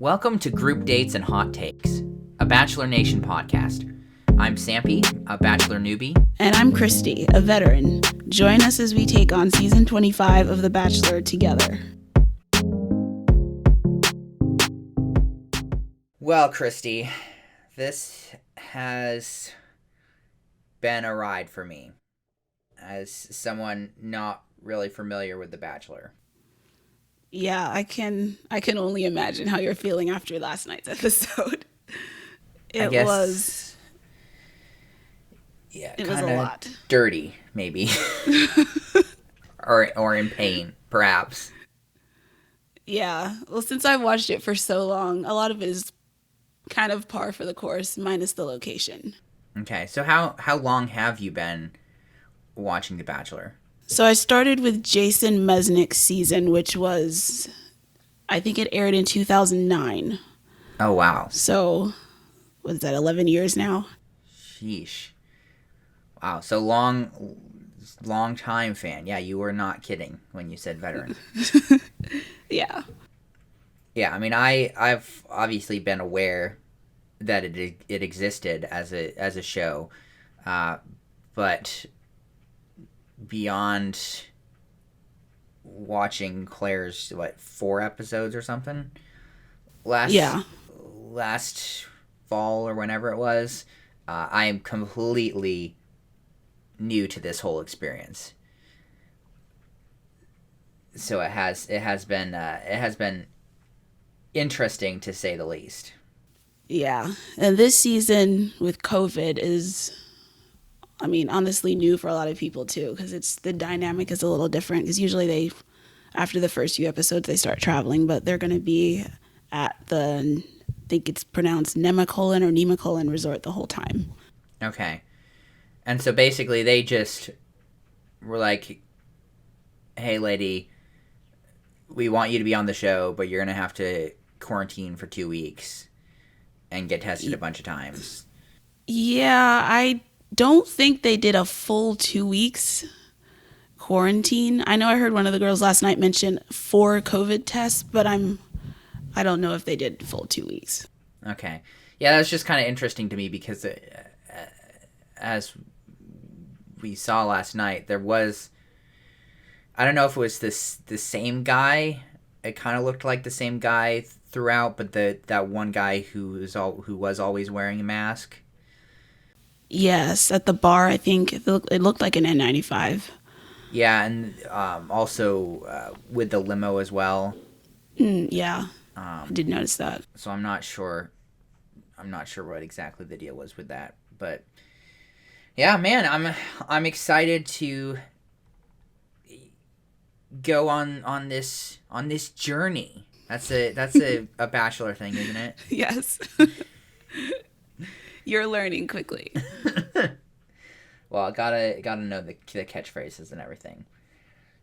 Welcome to Group Dates and Hot Takes, a Bachelor Nation podcast. I'm Sampy, a Bachelor newbie. And I'm Kristi, a veteran. Join us as we take on season 25 of The Bachelor together. Well, Kristi, this has been a ride for me as someone not really familiar with The Bachelor. Yeah, I can only imagine how you're feeling after last night's episode. It was a lot. Dirty, maybe. or in pain, perhaps. Yeah. Well, since I've watched it for so long, a lot of it is kind of par for the course, minus the location. Okay, so how long have you been watching The Bachelor? So I started with Jason Mesnick's season, which was, I think it aired in 2009. Oh, wow. So, what is that, 11 years now? Sheesh. Wow, so long time fan. Yeah, you were not kidding when you said veteran. Yeah. Yeah, I mean, I've obviously been aware that it existed as a show, but beyond watching Claire's 4 episodes or something last fall or whenever it was, I am completely new to this whole experience. So it has been interesting to say the least. Yeah. And this season with COVID is, I mean, honestly new for a lot of people too, because the dynamic is a little different. Because usually after the first few episodes, they start traveling, but they're going to be at I think it's pronounced Nemacolin resort the whole time. Okay. And so basically they just were like, hey, lady, we want you to be on the show, but you're going to have to quarantine for 2 weeks and get tested a bunch of times. Yeah, I don't think they did a full 2 weeks quarantine. I know I heard one of the girls last night mention 4 COVID tests, but I don't know if they did full 2 weeks. Okay. Yeah, that's just kind of interesting to me because as we saw last night, there was, I don't know if it was the same guy. It kind of looked like the same guy throughout, but that one guy who was always wearing a mask. Yes, at the bar, I think it looked like an N95. Yeah, and also with the limo as well. Yeah, I did notice that. So I'm not sure what exactly the deal was with that, but yeah, man, I'm excited to go on this journey. That's a Bachelor thing, isn't it? Yes. You're learning quickly. Well, I gotta know the catchphrases and everything.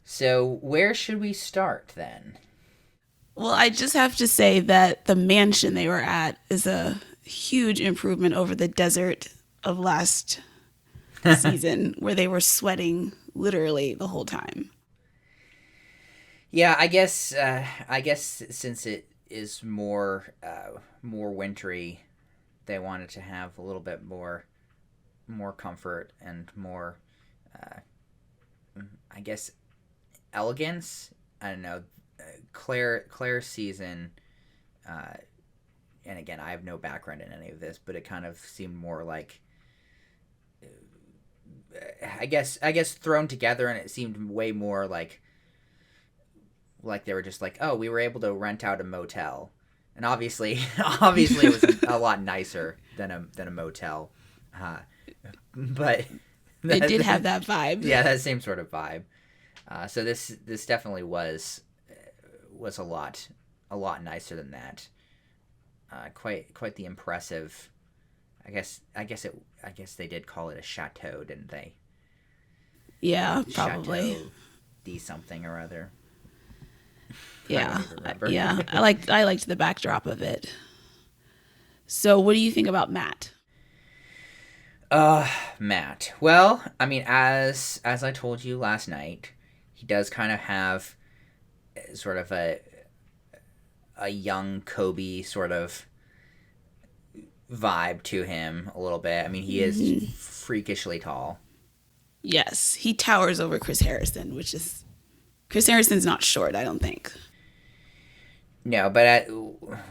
So where should we start then? Well, I just have to say that the mansion they were at is a huge improvement over the desert of last season, where they were sweating literally the whole time. Yeah, I guess since it is more wintry, they wanted to have a little bit more comfort and more, I guess, elegance. I don't know. Claire's season, and again, I have no background in any of this, but it kind of seemed more like, I guess thrown together, and it seemed way more like they were just like, oh, we were able to rent out a motel, and obviously it was a lot nicer than a motel, but it did have that vibe. Yeah, that same sort of vibe. So this definitely was a lot nicer than that. Quite the impressive. I guess they did call it a chateau, didn't they? Yeah, probably. Chateau D something or other. Yeah, yeah. I liked the backdrop of it. So, what do you think about Matt? Matt. Well, I mean, as I told you last night, he does kind of have sort of a a young Kobe sort of vibe to him a little bit. I mean, he is freakishly tall. Yes, he towers over Chris Harrison, which is Chris Harrison's not short, I don't think. No, but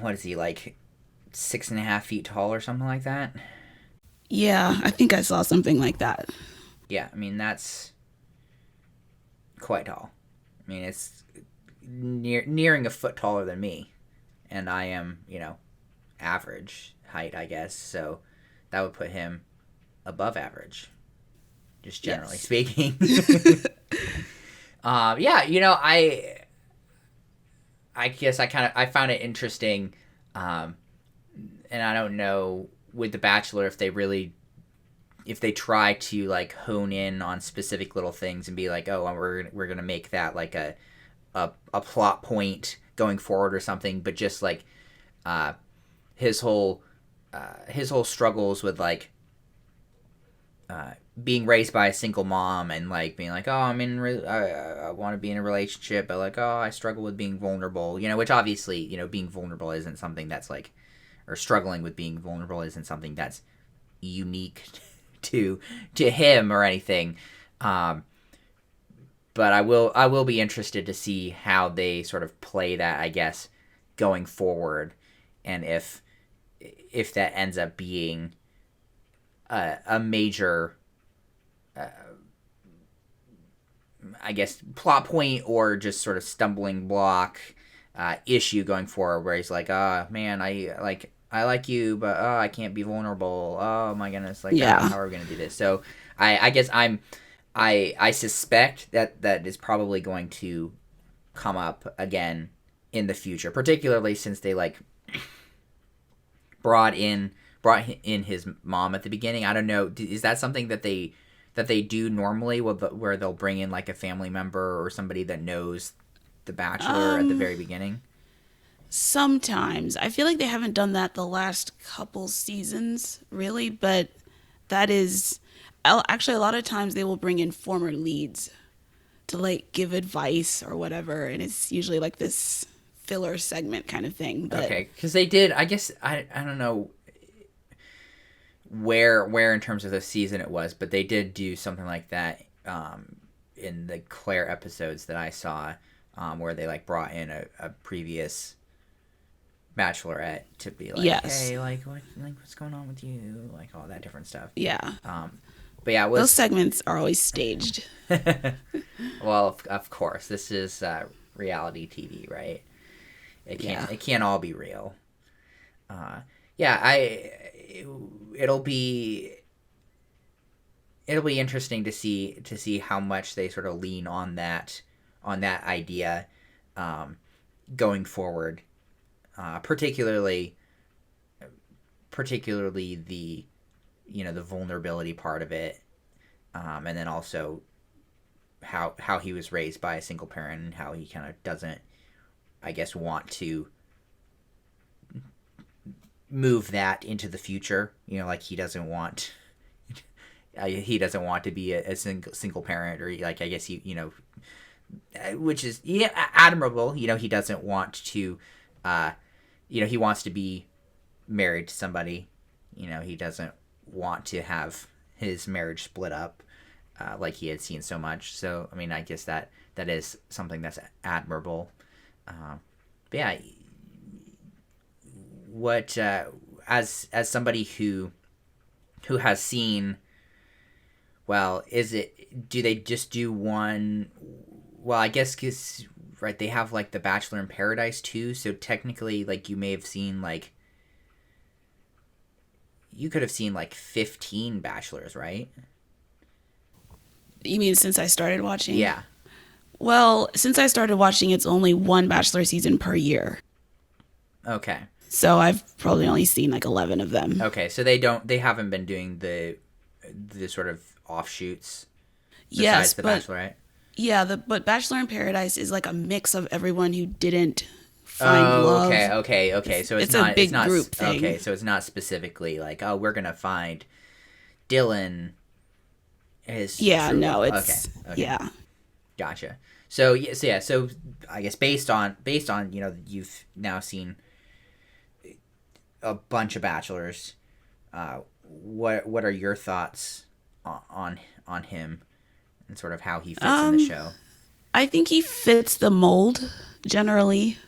what is he, like 6.5 feet tall or something like that? Yeah, I think I saw something like that. Yeah, I mean, that's quite tall. I mean, it's nearing a foot taller than me, and I am, average height, I guess. So that would put him above average, just generally speaking. Yeah, I guess I found it interesting, and I don't know with The Bachelor if they try to like hone in on specific little things and be like, oh, we're gonna make that like a plot point going forward or something, but just like his whole struggles with like being raised by a single mom and like being like, oh, I want to be in a relationship, but like, oh, I struggle with being vulnerable, which obviously, being vulnerable isn't something that's like, or struggling with being vulnerable isn't something that's unique to him or anything. But I will be interested to see how they sort of play that, I guess, going forward, and if that ends up being a major, I guess, plot point or just sort of stumbling block issue going forward, where he's like, oh man, I like you, but I can't be vulnerable. Oh my goodness, like how are we gonna do this? So I guess I suspect that is probably going to come up again in the future, particularly since they like brought in his mom at the beginning. I don't know, is that something that they do normally, where they'll bring in like a family member or somebody that knows The Bachelor at the very begining? Sometimes. I feel like they haven't done that the last couple seasons, really, but that is actually a lot of times they will bring in former leads to like give advice or whatever, and it's usually like this filler segment kind of thing. But okay, because they did, I guess, I don't know where in terms of the season it was, but they did do something like that in the Claire episodes that I saw, where they like brought in a previous Bachelorette to be like, hey, like what's going on with you, like all that different stuff. Yeah. But yeah, those segments are always staged. Well, of course, this is reality TV, right? It can't all be real. It'll be interesting to see how much they sort of lean on that idea going forward, particularly the the vulnerability part of it, and then also how he was raised by a single parent and how he kind of doesn't, I guess, want to move that into the future. Like he doesn't want to be a single parent, or like, I guess which is admirable. He doesn't want to he wants to be married to somebody. He doesn't want to have his marriage split up like he had seen so much. So I mean, I guess that is something that's admirable. But yeah, what as somebody who has seen, well, do they just do one? Well, I guess because, right, they have like The Bachelor in Paradise too, so technically, like, you may have seen like, you could have seen like 15 Bachelors, right? You mean since I started watching? Yeah. Well, since I started watching, it's only one Bachelor season per year. Okay. So I've probably only seen like 11 of them. Okay, so they haven't been doing the sort of offshoots besides The Bachelorette? Yeah, but Bachelor in Paradise is like a mix of everyone who didn't find love. Okay. So it's not a big group thing. Okay, so it's not specifically like, oh, we're gonna find Dylan. Yeah, no, it's okay. Yeah. Gotcha. So yeah. So I guess based on you've now seen a bunch of Bachelors. What are your thoughts on him and sort of how he fits in the Um, show? I think he fits the mold generally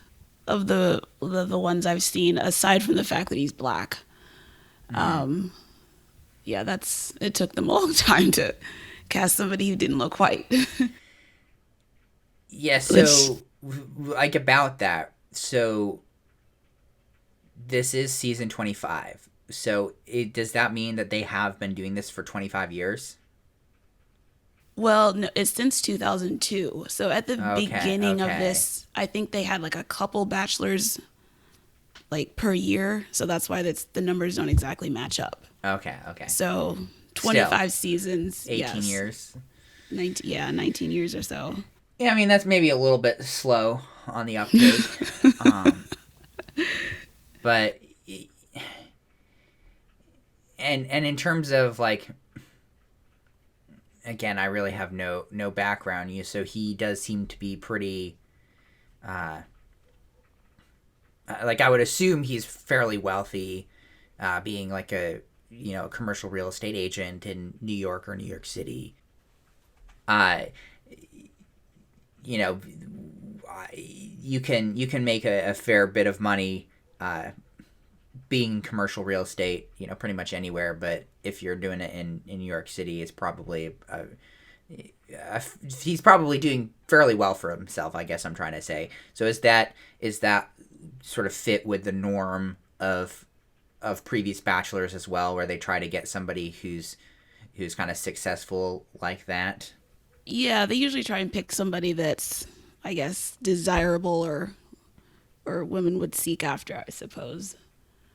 of the ones I've seen, aside from the fact that he's black. Mm. Yeah, it took them a long time to cast somebody who didn't look white. Yeah. Which, So like about that. So this is season 25. So does that mean that they have been doing this for 25 years? well, no, it's since 2002. So at the Okay. beginning of Okay. this, I think they had like a couple bachelors like per year. So that's why the numbers don't exactly match up. Okay. Okay. So Still, 25 seasons, 18 yes. years. 19, yeah, 19 years or so. Yeah, I mean that's maybe a little bit slow on the uptake. um, but and in terms of like, again, I really have no background. So he does seem to be pretty uh like, I would assume he's fairly wealthy, being like a commercial real estate agent in New York or New York City. uh you know you can make a fair bit of money being in commercial real estate, pretty much anywhere. But if you're doing it in New York City, it's probably he's probably doing fairly well for himself, I guess I'm trying to say. So is that sort of fit with the norm of previous Bachelors as well, where they try to get somebody who's kind of successful like that? Yeah, they usually try and pick somebody that's, I guess, desirable or women would seek after, I suppose.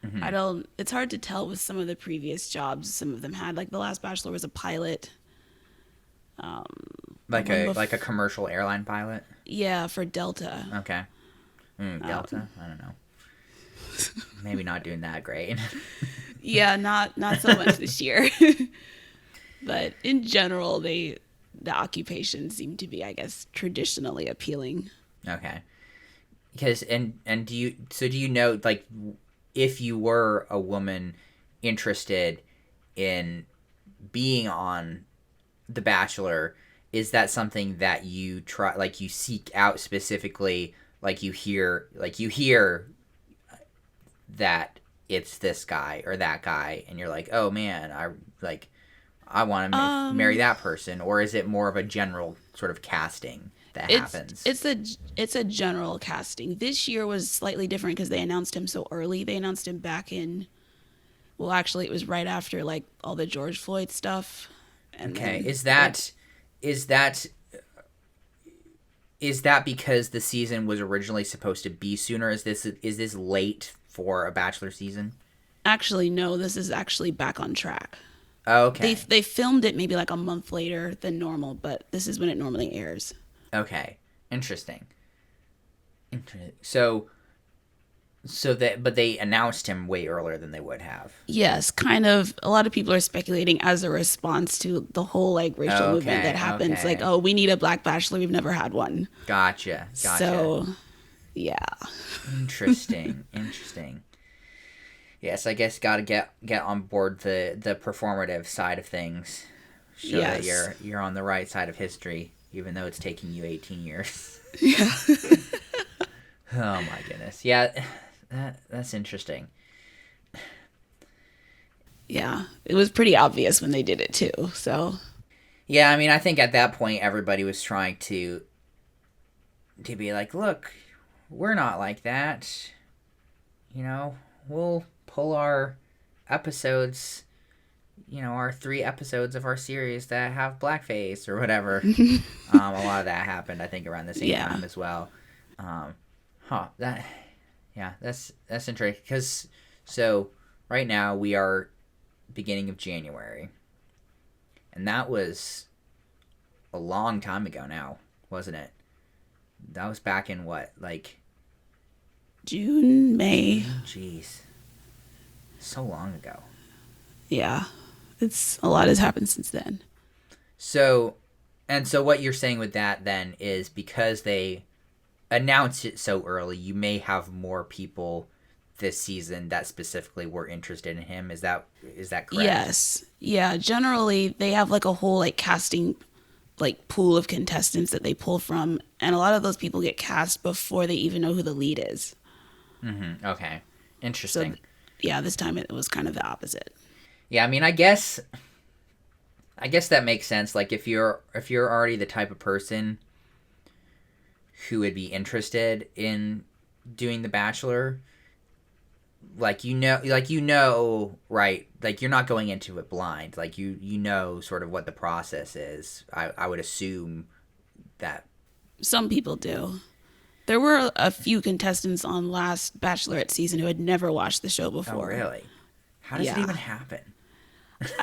Hmm. I don't It's hard to tell with some of the previous jobs some of them had. Like the last Bachelor was a pilot. The Like one a commercial airline pilot. yeah, for Delta. Okay. Delta, I don't know, maybe not doing that great. Yeah, not so much this year. But in general, the occupations seem to be, I guess, traditionally appealing. Okay. Because do you know, like, if you were a woman interested in being on The Bachelor, is that something that you try, like, you seek out specifically, like you hear that it's this guy or that guy and you're like, oh man, I want to marry Um, that person? Or is it more of a general sort of casting that it's happens? it's a general casting. This year was slightly different because they announced him so early. They announced him back in, well, actually, it was right after like all the George Floyd stuff, and Okay, then is that is that because the season was originally supposed to be sooner? Is this late for a Bachelor season? actually no, this is actually back on track. Okay. They filmed it maybe like a month later than normal, but this is when it normally airs. Okay. Interesting. So that, but they announced him way earlier than they would have. Yes, kind of. A lot of people are speculating as a response to the whole like racial movement that Okay. happens. Like, Okay. oh, we need a black bachelor. We've never had one. Gotcha. Gotcha. So, yeah. Interesting. Interesting. Yes, I guess got to get on board the performative side of things. Show that Yes. you're on the right side of history, even though it's taking you 18 years. Yeah. Oh my goodness. Yeah, that's interesting. Yeah. It was pretty obvious when they did it too. So, Yeah, I mean, I think at that point everybody was trying to be like, look, we're not like that. We'll pull our episodes, our 3 episodes of our series that have blackface or whatever. A lot of that happened, I think, around the same yeah. time as well. Um, that, yeah, that's interesting. Because, so, right now we are beginning of January. And that was a long time ago now, wasn't it? That was back in what, like... June, May. Jeez. So long ago. Yeah. It's a lot has happened since then. So, And so what you're saying with that then is because they announced it so early, you may have more people this season that specifically were interested in him. Is that correct? Yes. Yeah. Generally, they have like a whole like casting like pool of contestants that they pull from, and a lot of those people get cast before they even know who the lead is. Mm-hmm. Okay. So, Interesting. yeah, this time it was kind of the opposite. Yeah, I mean, I guess that makes sense. Like if you're already the type of person who would be interested in doing The Bachelor, like right, like you're not going into it blind. Like you know sort of what the process is. I would assume that. Some people do. There were a few contestants on last Bachelorette season who had never watched the show Oh, before. really? How does it even happen?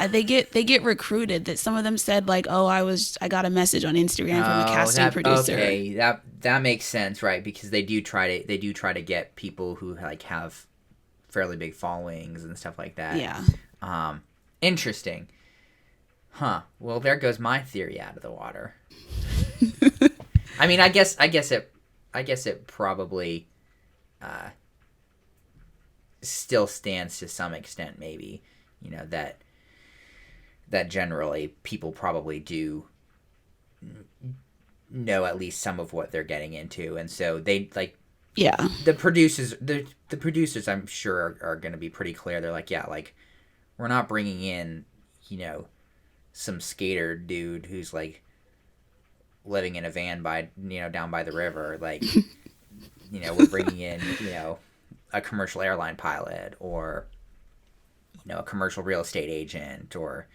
They get recruited. That some of them said like, "Oh, I got a message on Instagram from a casting producer." Okay, that makes sense, right? Because they do try to get people who like have fairly big followings and stuff like that. Yeah. Interesting. Huh. Well, there goes my theory out of the water. I mean, I guess it probably still stands to some extent, maybe. You know, that generally people probably do know at least some of what they're getting into, and so they like. Yeah. The producers I'm sure are going to be pretty clear. They're like, yeah, like we're not bringing in, some skater dude who's like living in a van down by the river. Like, we're bringing in, a commercial airline pilot or, a commercial real estate agent or,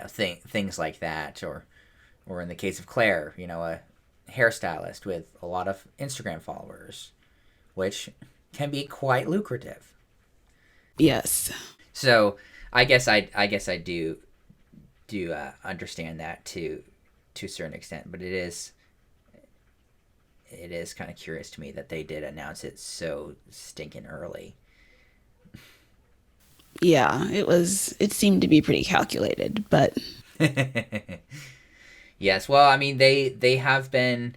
things like that. Or in the case of Claire, a hairstylist with a lot of Instagram followers, which can be quite lucrative. Yes. So I guess I do understand that to a certain extent, but it is kind of curious to me that they did announce it so stinking early. Yeah, it seemed to be pretty calculated, but yes, well, I mean they have been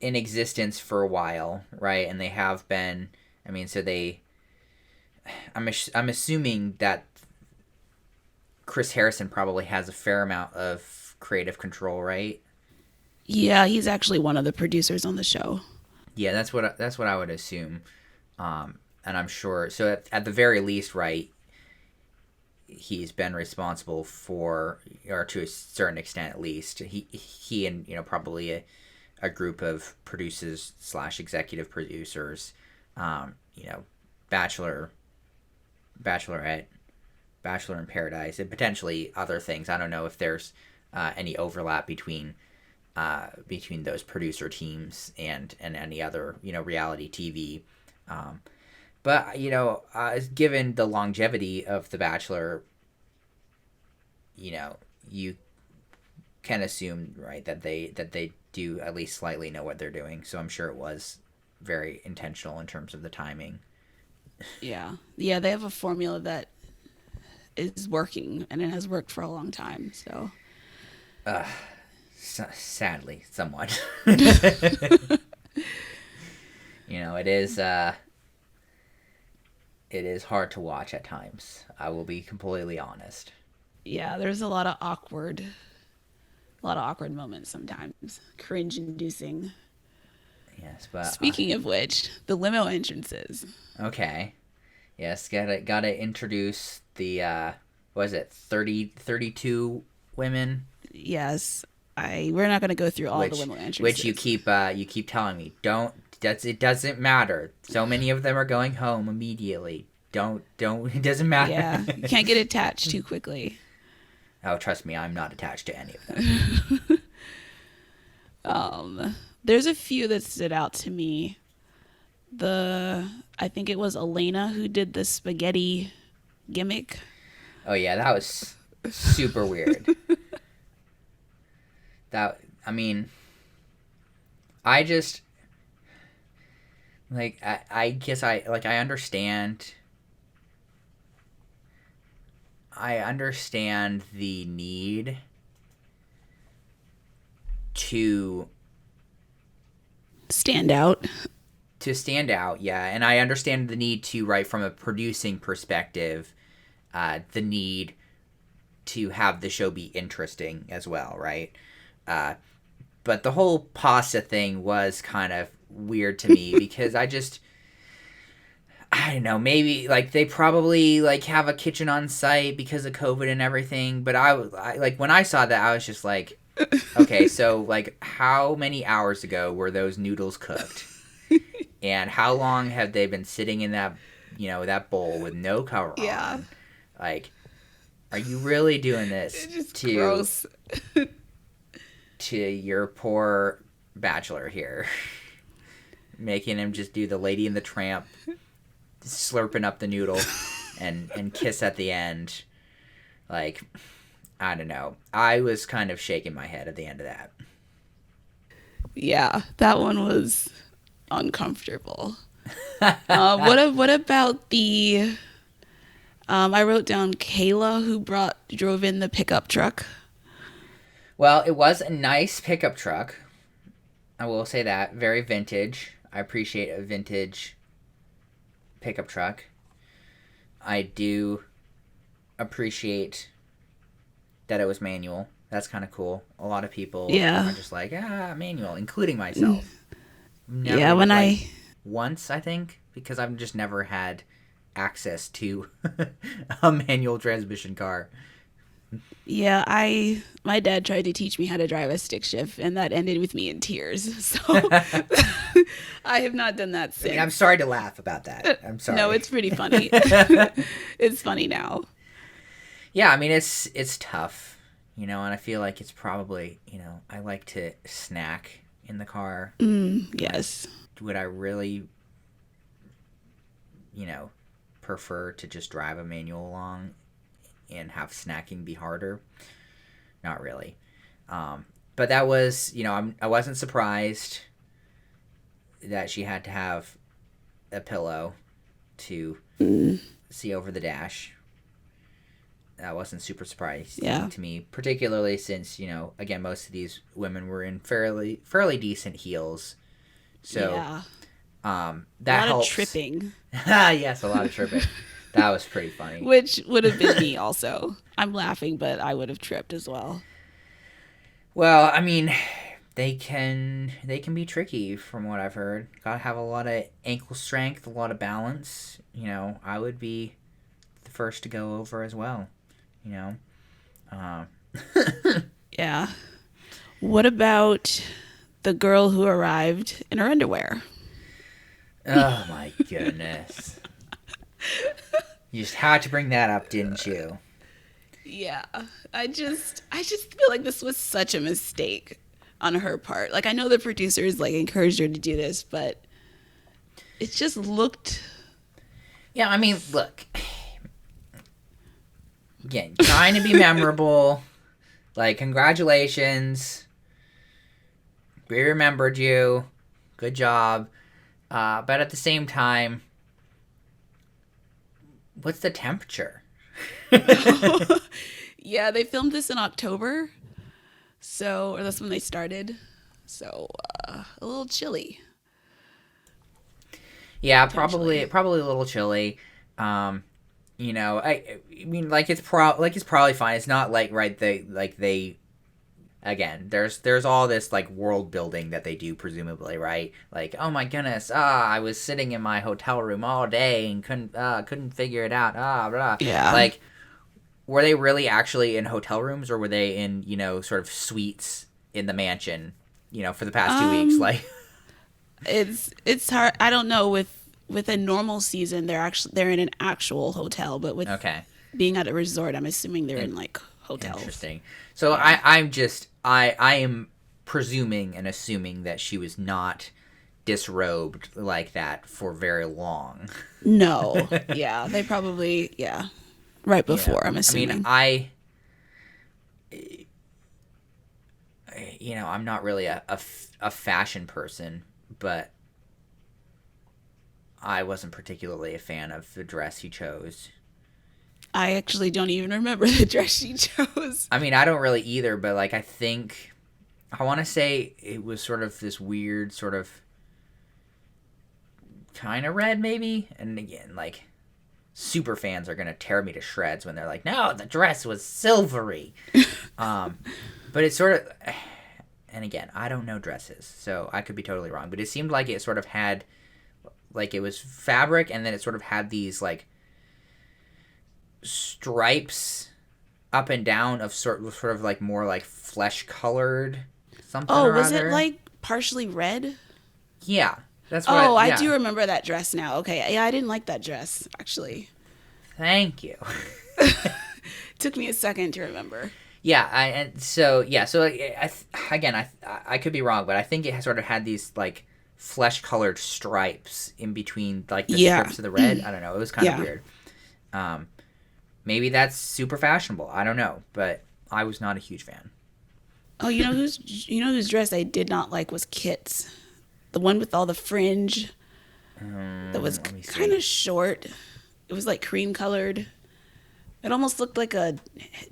in existence for a while, right? And they have been, I mean, so I'm assuming that Chris Harrison probably has a fair amount of creative control, right? yeah, he's actually one of the producers on the show. Yeah, that's what I would assume, and I'm sure. So at the very least, right, he's been responsible for, or to a certain extent at least, he and probably a group of producers / executive producers, Bachelor, Bachelorette, Bachelor in Paradise, and potentially other things. I don't know if there's any overlap between those producer teams and any other reality TV. But given the longevity of The Bachelor, you can assume, right, that they do at least slightly know what they're doing. So I'm sure it was very intentional in terms of the timing. Yeah. Yeah, they have a formula that is working, and it has worked for a long time. So, sadly, somewhat. It is hard to watch at times. I will be completely honest. yeah, there's a lot of awkward moments sometimes, cringe-inducing. Yes, but Speaking of which, the limo entrances. okay. Yes, gotta introduce the what is it, 32 women? Yes, we're not going to go through all the limo entrances. Which you keep telling me, it doesn't matter. So many of them are going home immediately. Don't it doesn't matter. Yeah, you can't get attached too quickly. Oh, trust me, I'm not attached to any of them. There's a few that stood out to me. I think it was Elena who did the spaghetti gimmick. Oh yeah, that was super weird. I mean, I just like I guess I understand. I understand the need to stand out. Yeah. And I understand the need to, right, from a producing perspective, the need to have the show be interesting as well, right? But the whole pasta thing was kind of weird to me because I don't know, maybe like they probably like have a kitchen on site because of COVID and everything. But I like when I saw that, I was just like, okay, so like how many hours ago were those noodles cooked? And how long have they been sitting in that, that bowl with no cover on? Like, are you really doing this gross. to your poor bachelor here? Making him just do the Lady and the Tramp, slurping up the noodle and kiss at the end. Like, I don't know. I was kind of shaking my head at the end of that. Yeah, that one was uncomfortable. What about the I wrote down Kayla, who drove in the pickup truck. Well, it was a nice pickup truck. I will say that. Very vintage. I appreciate a vintage pickup truck. I do appreciate that it was manual. That's kind of cool. A lot of people are just like, manual, including myself. Never, once, I think, because I've just never had access to a manual transmission car. Yeah, my dad tried to teach me how to drive a stick shift, and that ended with me in tears. So I have not done that since. I mean, I'm sorry to laugh about that. I'm sorry. No, it's pretty funny. It's funny now. Yeah, I mean, it's tough, and I feel like it's probably, I like to snack in the car. Yes. Would I really, prefer to just drive a manual along and have snacking be harder? Not really. But that was, I wasn't surprised that she had to have a pillow to see over the dash. That wasn't super surprising to me, particularly since, again, most of these women were in fairly decent heels. So that helps. A lot of tripping. Yes, a lot of tripping. That was pretty funny. Which would have been me also. I'm laughing, but I would have tripped as well. Well, I mean, they can be tricky from what I've heard. Gotta have a lot of ankle strength, a lot of balance. I would be the first to go over as well. Yeah. What about the girl who arrived in her underwear? Oh my goodness. You just had to bring that up, didn't you? Yeah. I just feel like this was such a mistake on her part. Like, I know the producers encouraged her to do this, but it just looked. Yeah, I mean, look. Again, trying to be memorable. Congratulations. We remembered you. Good job. But at the same time, what's the temperature? Yeah, they filmed this in October. Or that's when they started. So, a little chilly. Yeah, probably a little chilly. I mean, it's probably fine. It's not they again, there's all this world building that they do, presumably, right? Oh my goodness, I was sitting in my hotel room all day and couldn't figure it out. Blah. Yeah. Were they really actually in hotel rooms, or were they in sort of suites in the mansion, for the past 2 weeks? It's hard. I don't know with a normal season, they're in an actual hotel, but with being at a resort, I'm assuming they're in hotels. Interesting. So yeah. I am presuming and assuming that she was not disrobed like that for very long. No. Yeah, they probably right before. I'm assuming. I mean, I'm not really a fashion person, but I wasn't particularly a fan of the dress he chose. I actually don't even remember the dress she chose. I mean, I don't really either, but I think I want to say it was sort of this weird sort of kind of red maybe. And again, like, super fans are going to tear me to shreds when they're like, no, the dress was silvery. But it's sort of, and again, I don't know dresses, so I could be totally wrong, but it seemed like it sort of had, like, it was fabric, and then it sort of had these, like, stripes up and down of sort of like more like flesh colored something Oh, or was other. it like partially red? Yeah, that's what. Oh, I Yeah. do remember that dress now. Okay, yeah, I didn't like that dress actually. Thank you. Took me a second to remember. Yeah, I could be wrong, but I think it sort of had these like flesh colored stripes in between like the Yeah. strips of the red. I don't know. It was kind of Yeah. weird. Maybe that's super fashionable. I don't know, but I was not a huge fan. Oh, you know whose dress I did not like was Kit's. The one with all the fringe that was Let me see. kind of short. It was like cream colored. It almost looked like a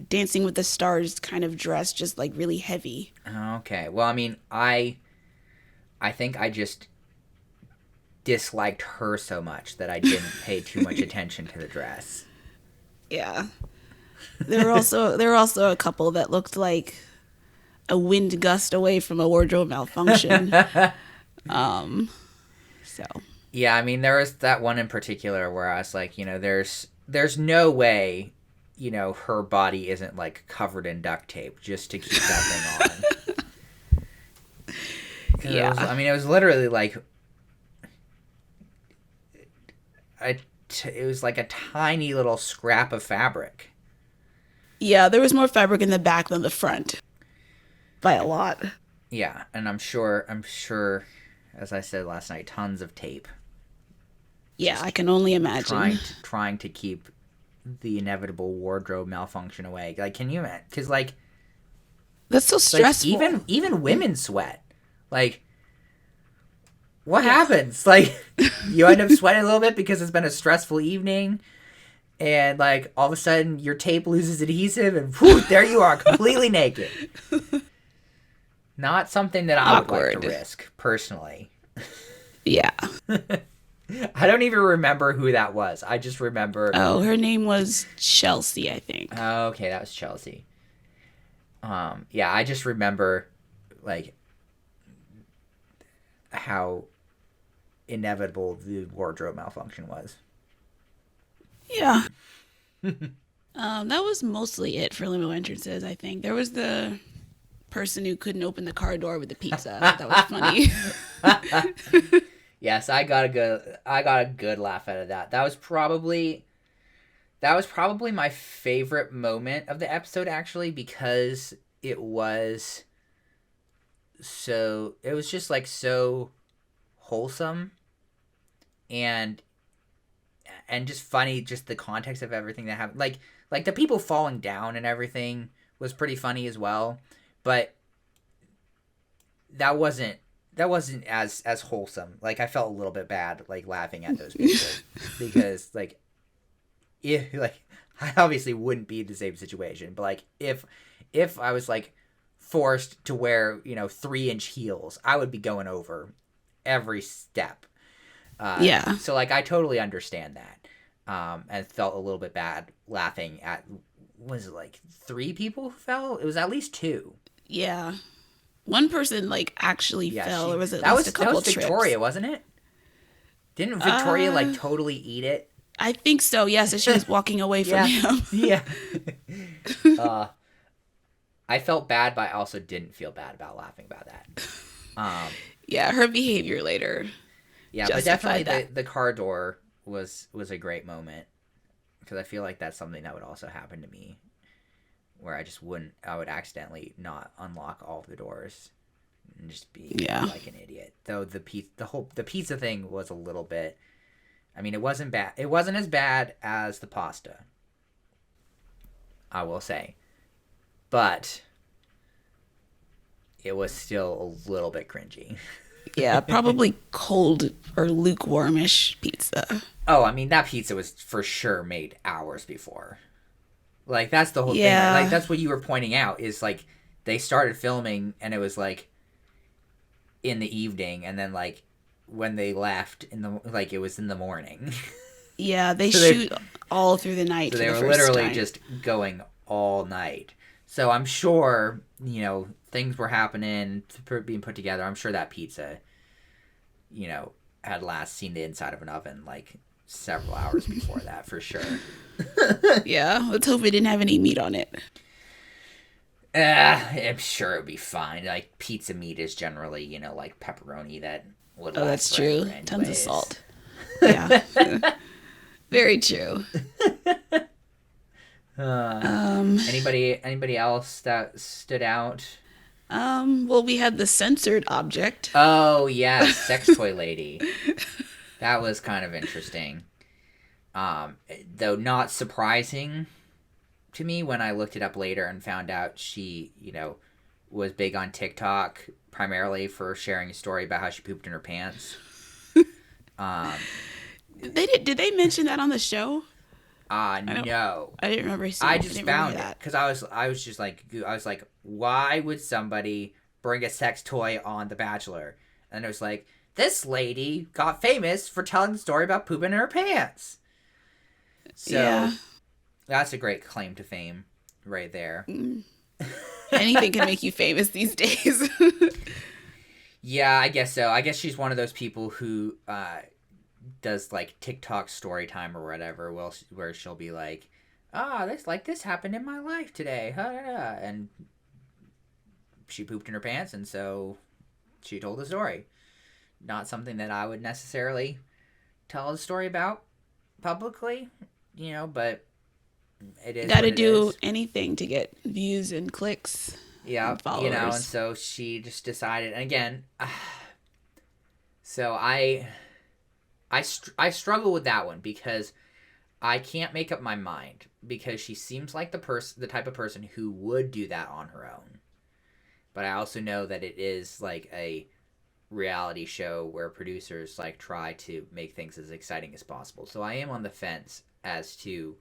Dancing with the Stars kind of dress, just like really heavy. Okay. Well, I mean, I think I just disliked her so much that I didn't pay too much attention to the dress. Yeah. There were also a couple that looked like a wind gust away from a wardrobe malfunction. So Yeah, I mean, there was that one in particular where I was like, there's no way, her body isn't like covered in duct tape just to keep that thing on. Yeah. It was literally like it was like a tiny little scrap of fabric. yeah, there was more fabric in the back than the front. By a lot. Yeah, and I'm sure, as I said last night, tons of tape. Yeah, I can only imagine. Trying to keep the inevitable wardrobe malfunction away. Like, can you imagine? Because, like, That's so stressful. even women sweat. Like, what happens? Like, you end up sweating a little bit because it's been a stressful evening, and, like, all of a sudden your tape loses adhesive, and whew, there you are, completely naked. Not something that I would like to risk, personally. Yeah. I don't even remember who that was. I just remember... Oh, her name was Chelsea, I think. Oh, okay, that was Chelsea. Yeah, I just remember, like, how inevitable the wardrobe malfunction was. Yeah. That was mostly it for limo entrances, I think. There was the person who couldn't open the car door with the pizza. That was funny. Yes, I got a good laugh out of that. That was probably my favorite moment of the episode, actually, because it was just like so wholesome and just funny, just the context of everything that happened. Like the people falling down and everything was pretty funny as well, but that wasn't as wholesome. Like, I felt a little bit bad, like, laughing at those people because, like, I obviously wouldn't be in the same situation, but, like, if I was, like, forced to wear 3-inch heels, I would be going over every step. Yeah. So, like, I totally understand that, and felt a little bit bad laughing at, was it like 3 people who fell? It was at least 2. Yeah. One person, like, actually fell. Or was it that least a couple that was trips? Victoria, wasn't it? Didn't Victoria, like, totally eat it? I think so, yes. As she was walking away from him. Yeah. I felt bad, but I also didn't feel bad about laughing about that. Yeah, her behavior later. Yeah, but definitely the car door was a great moment, because I feel like that's something that would also happen to me, where I would accidentally not unlock all of the doors and just be like an idiot. Though the pizza thing was a little bit, I mean, it wasn't bad. It wasn't as bad as the pasta, I will say, but it was still a little bit cringy. Yeah, probably cold or lukewarmish pizza. Oh, I mean, that pizza was for sure made hours before. Like, that's the whole thing. Yeah. Like, that's what you were pointing out, is, like, they started filming and it was like in the evening, and then like when they left it was in the morning. Yeah, they shoot all through the night. So for they the were first literally time. just going all night. So I'm sure, things were happening, being put together. I'm sure that pizza, had last seen the inside of an oven like several hours before that, for sure. Yeah, let's hope it didn't have any meat on it. I'm sure it would be fine. Like, pizza meat is generally, like pepperoni that would last That's forever true. anyways. Tons of salt. Yeah. Very true. Anybody else that stood out? Well, we had the censored object. Oh, yeah, sex toy lady. That was kind of interesting. Though not surprising to me when I looked it up later and found out she, was big on TikTok primarily for sharing a story about how she pooped in her pants. Did they mention that on the show? No. I didn't remember seeing I just found it because I was just like, why would somebody bring a sex toy on The Bachelor? And it was like, this lady got famous for telling the story about pooping in her pants. So that's a great claim to fame right there. Anything can make you famous these days. Yeah, I guess so. I guess she's one of those people who does like TikTok story time or whatever, where she'll be like, this happened in my life today, and she pooped in her pants, and so she told the story. Not something that I would necessarily tell a story about publicly, but it is. Got to do anything to get views and clicks. Yeah, and followers. and so she just decided, and again, so I struggle with that one because I can't make up my mind, because she seems like the type of person who would do that on her own. But I also know that it is like a reality show where producers like try to make things as exciting as possible. So I am on the fence as to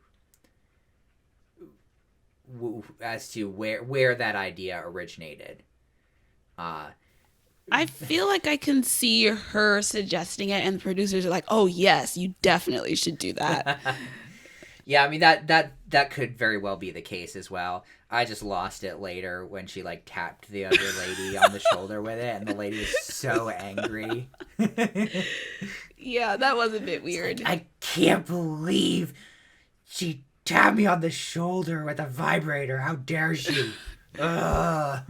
where that idea originated. I feel like I can see her suggesting it, and the producers are like, "Oh yes, you definitely should do that." Yeah, I mean that could very well be the case as well. I just lost it later when she like tapped the other lady on the shoulder with it, and the lady was so angry. Yeah, that was a bit weird. Like, I can't believe she tapped me on the shoulder with a vibrator. How dare she? Ugh.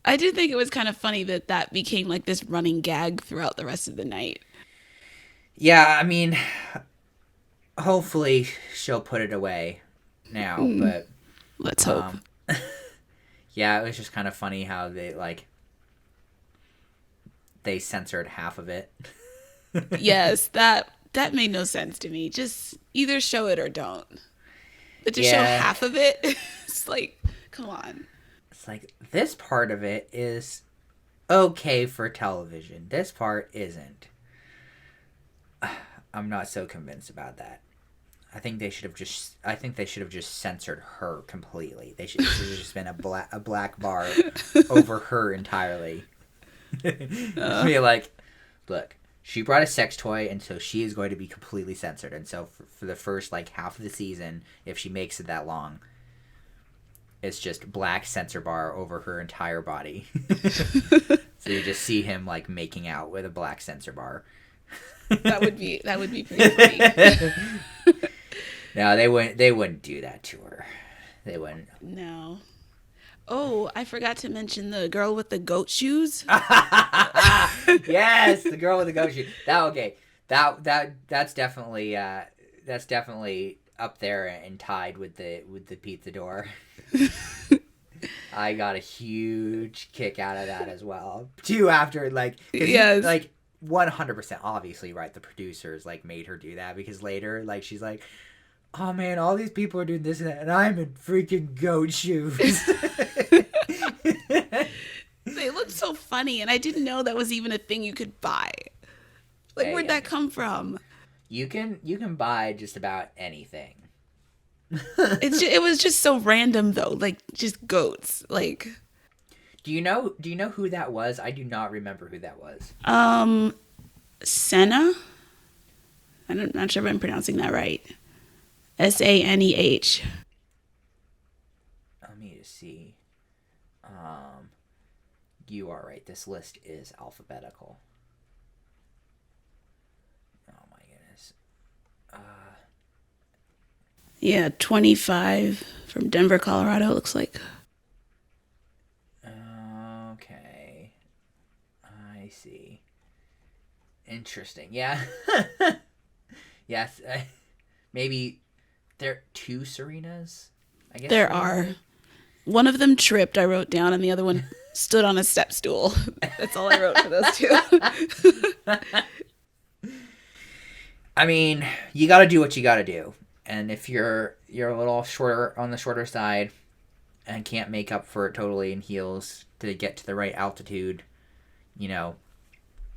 I did think it was kind of funny that became like this running gag throughout the rest of the night. Yeah, I mean, hopefully she'll put it away now, but let's hope. Yeah, it was just kind of funny how they censored half of it. Yes, that made no sense to me. Just either show it or don't. But to show half of it, it's like, come on. It's like, this part of it is okay for television. This part isn't. I'm not so convinced about that. I think they should have just censored her completely. They should have just been a black bar over her entirely. Be like, look, she brought a sex toy, and so she is going to be completely censored. And so for the first like half of the season, if she makes it that long, it's just black censor bar over her entire body. So you just see him like making out with a black censor bar. That would be pretty funny. No, they wouldn't do that to her. They wouldn't. No. Oh, I forgot to mention the girl with the goat shoes. Yes, the girl with the goat shoes. That's definitely up there and tied with the pizza door. I got a huge kick out of that as well. Too, after Yes. like 100% obviously, right, the producers like made her do that, because later like she's like, oh man, all these people are doing this and that, and I'm in freaking goat shoes. They look so funny, and I didn't know that was even a thing you could buy. Like, where'd that come from? You can buy just about anything. It was just so random though, like just goats. Like, Do you know who that was? I do not remember who that was. Senna. I'm not sure if I'm pronouncing that right. Saneh. Let me just see. You are right. This list is alphabetical. Oh my goodness. Yeah, 25 from Denver, Colorado, it looks like. Okay. I see. Interesting. Yeah. Yes. Maybe there are two Serenas? I guess There are. One of them tripped, I wrote down, and the other one stood on a step stool. That's all I wrote for those two. I mean, you got to do what you got to do. And if you're a little shorter on the shorter side and can't make up for it totally in heels to get to the right altitude, you know,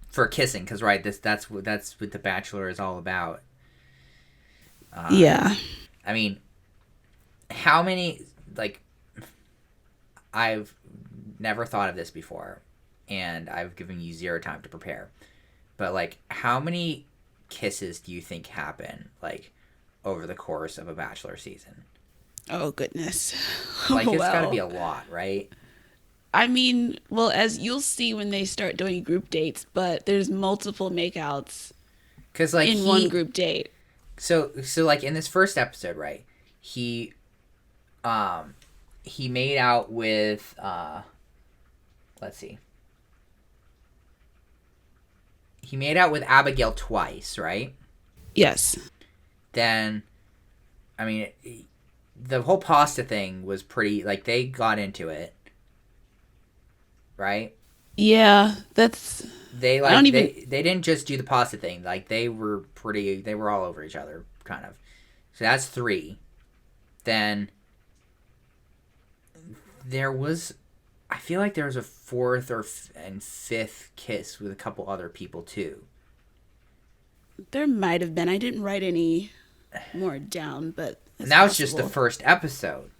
for kissing, because right, that's what the Bachelor is all about. Yeah. I mean, how many, like, I've never thought of this before, and I've given you zero time to prepare, but like, how many kisses do you think happen like over the course of a Bachelor season? Oh, goodness. Like, it's got to be a lot, right? I mean, well, as you'll see when they start doing group dates, but there's multiple makeouts Because like in one group date. So like in this first episode, right? He made out with let's see. He made out with Abigail twice, right? Yes. Then, I mean, the whole pasta thing was pretty, like, they got into it, right? Yeah, that's... They, like, they didn't just do the pasta thing. Like, they were all over each other, kind of. So that's 3. Then, there was, I feel like there was a 4th and 5th kiss with a couple other people, too. There might have been. I didn't write any more down, but and that was just the first episode.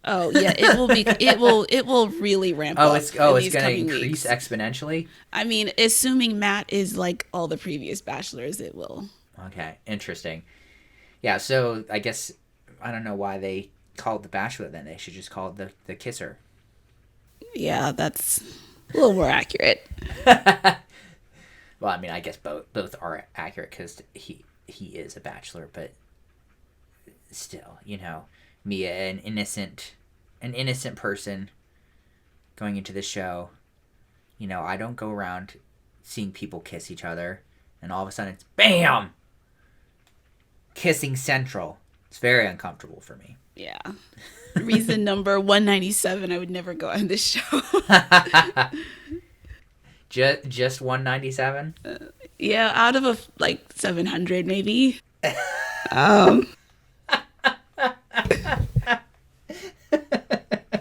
Oh yeah, it will really ramp up. It's going to increase weeks. Exponentially. I mean, assuming Matt is like all the previous Bachelors, it will. Okay, interesting. Yeah, so I guess I don't know why they called the Bachelor. Then they should just call it the Kisser. Yeah, that's a little more accurate. Well, I mean, I guess both are accurate because he is a Bachelor, but still, you know, me, an innocent person going into the show, you know, I don't go around seeing people kiss each other, and all of a sudden it's BAM! Kissing Central. It's very uncomfortable for me. Yeah. Reason number 197, I would never go on this show. Just 197? Yeah, out of like 700 maybe.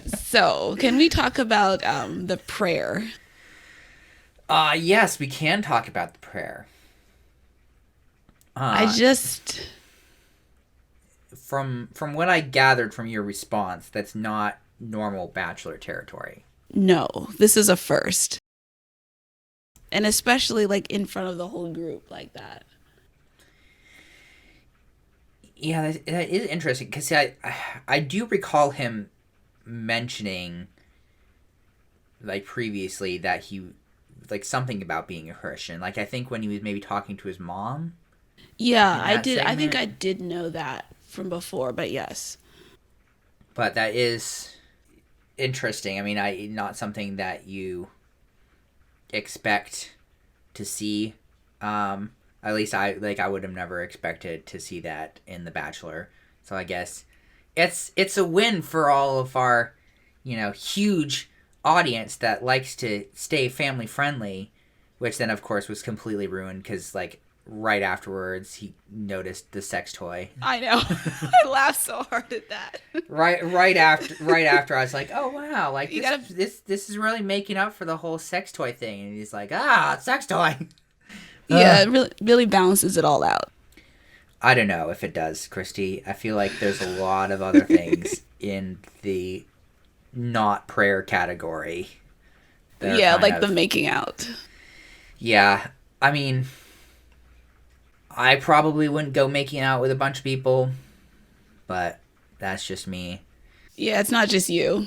So, can we talk about the prayer? Yes, we can talk about the prayer. From what I gathered from your response, that's not normal Bachelor territory. No, this is a first. And especially like in front of the whole group like that. Yeah, that is interesting because I do recall him mentioning like previously that he like something about being a Christian. Like I think when he was maybe talking to his mom. Yeah, I did. Segment. I think I did know that from before, but yes. But that is interesting. I mean, not something that you expect to see. At least I would have never expected to see that in The Bachelor. So I guess it's a win for all of our, you know, huge audience that likes to stay family friendly, which then of course was completely ruined because like right afterwards he noticed the sex toy. I know. I laughed so hard at that. Right after I was like, oh wow, like this is really making up for the whole sex toy thing, and he's like, sex toy. Yeah, it really balances it all out. I don't know if it does, Kristi. I feel like there's a lot of other things in the not prayer category. They're Yeah, kind like the of, making out. yeah. I mean, I probably wouldn't go making out with a bunch of people, but that's just me. Yeah, it's not just you.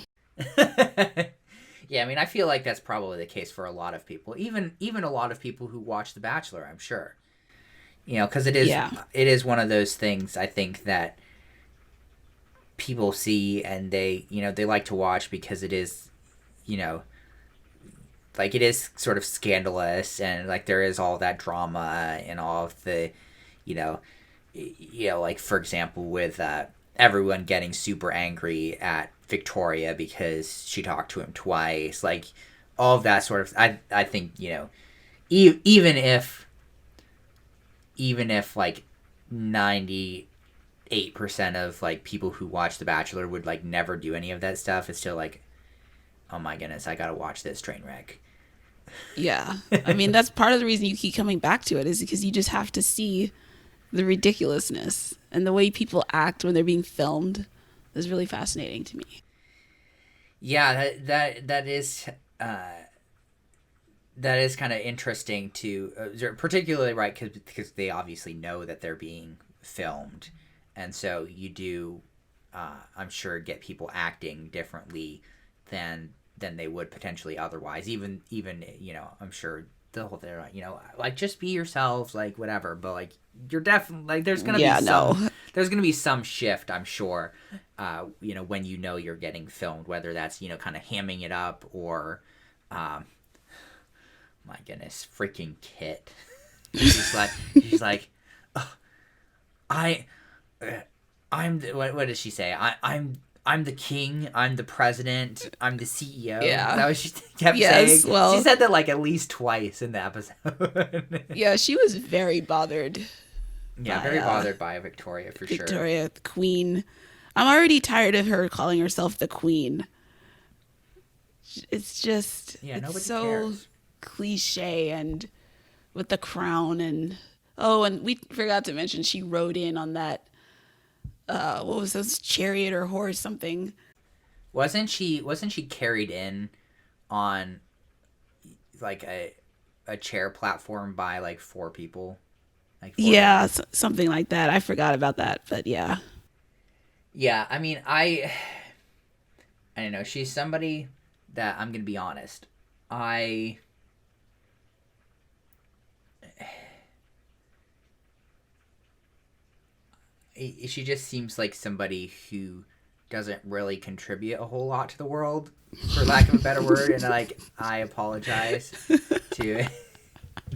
Yeah, I mean, I feel like that's probably the case for a lot of people, even a lot of people who watch The Bachelor. I'm sure, because Yeah. it is one of those things. I think that people see and they like to watch because it is, you know, like it is sort of scandalous and like there is all that drama and all of the, you know, like for example with everyone getting super angry at Victoria because she talked to him twice, like all of that sort of. I think even if like 98% of like people who watch The Bachelor would like never do any of that stuff, it's still like, oh my goodness, I gotta watch this train wreck. Yeah. I mean, that's part of the reason you keep coming back to it is because you just have to see the ridiculousness and the way people act when they're being filmed is really fascinating to me. Yeah, uh, that is kind of interesting to particularly right because they obviously know that they're being filmed, and so you do, I'm sure, get people acting differently than they would potentially otherwise. Even I'm sure they're like like just be yourselves, like whatever, but like you're definitely like Yeah, no. there's gonna be some shift, I'm sure, when you're getting filmed, whether that's kind of hamming it up or um my goodness, freaking Kit. she's like, oh, I, I'm. What does she say? I'm the king. I'm the president. I'm the CEO. Is Yeah. that what she kept saying? Yes. She Well, said that like at least twice in the episode. yeah, she was very bothered Yeah, by very bothered by Victoria for sure. Victoria, the queen. I'm already tired of her calling herself the queen. It's just, Yeah, it's nobody so cares. cliche and with the crown and oh, and we forgot to mention she rode in on that what was this chariot or horse something. Wasn't she carried in on like a chair platform by like four people, like four Yeah, men? something like that. I forgot about that, but yeah. Yeah, I mean, I don't know. She's somebody that I'm gonna be honest. I she just seems like somebody who doesn't really contribute a whole lot to the world, for lack of a better word. And like, I apologize to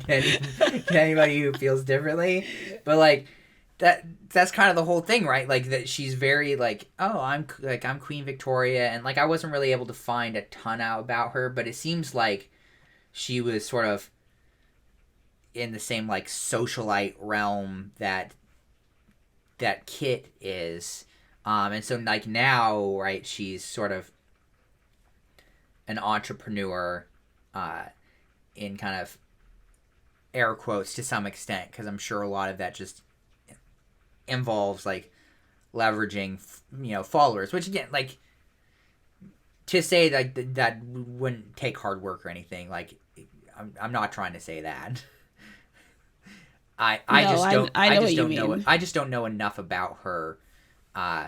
anybody who feels differently, but like that's kind of the whole thing, right? Like that she's very like, oh, I'm Queen Victoria, and like I wasn't really able to find a ton out about her, but it seems like she was sort of in the same like socialite realm that Kit is, and so like now, right, she's sort of an entrepreneur, uh, in kind of air quotes to some extent, because I'm sure a lot of that just involves like leveraging followers, which again, like, to say that wouldn't take hard work or anything, like I'm not trying to say that. I No, just don't I I know just what you don't know mean. I just don't know enough about her, uh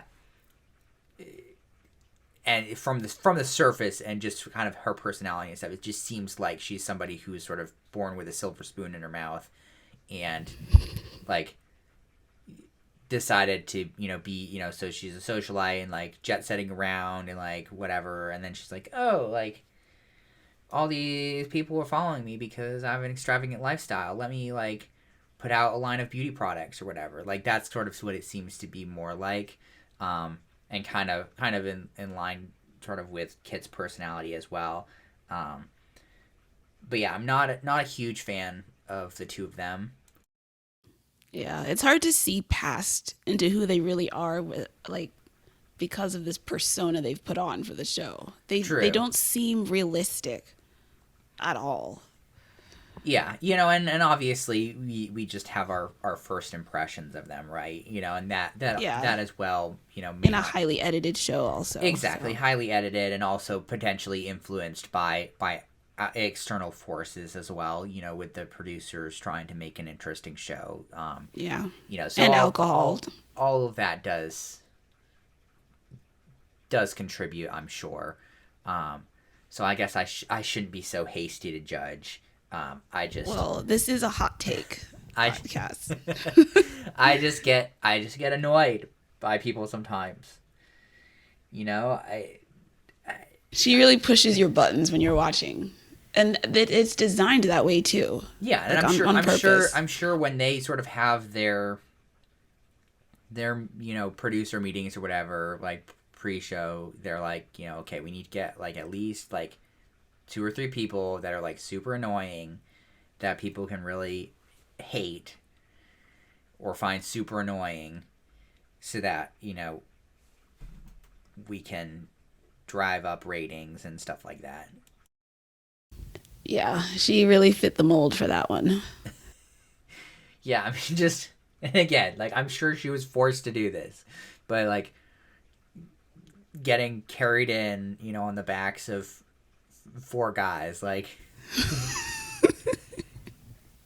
and from the surface and just kind of her personality and stuff, it just seems like she's somebody who's sort of born with a silver spoon in her mouth and like decided to be so she's a socialite and like jet setting around and like whatever, and then she's like, oh, like all these people are following me because I have an extravagant lifestyle, let me like put out a line of beauty products or whatever. Like that's sort of what it seems to be more like, and kind of in line sort of with Kit's personality as well. um, but yeah, I'm not a huge fan of the two of them. Yeah, it's hard to see past into who they really are with like because of this persona they've put on for the show. They True. don't seem realistic at all. Yeah, you know, and obviously we just have our first impressions of them, right? You know, and that as well, you know, in a highly edited show also. Exactly, so. Highly edited and also potentially influenced by external forces as well, you know, with the producers trying to make an interesting show. Yeah. You know, so and alcohol. All of that does contribute, I'm sure. So I guess I shouldn't be so hasty to judge. Well, this is a hot take podcast. I just get annoyed by people sometimes. You know, she really pushes your buttons when you're watching, and it's designed that way too. Yeah, and like I'm sure when they sort of have their you know, producer meetings or whatever, like pre-show, they're like, you know, okay, we need to get like at least like 2 or 3 people that are like super annoying that people can really hate or find super annoying, so that, you know, we can drive up ratings and stuff like that. Yeah, she really fit the mold for that one. Yeah, I mean, just, and again, like, I'm sure she was forced to do this, but like getting carried in, you know, on the backs of 4 guys, like,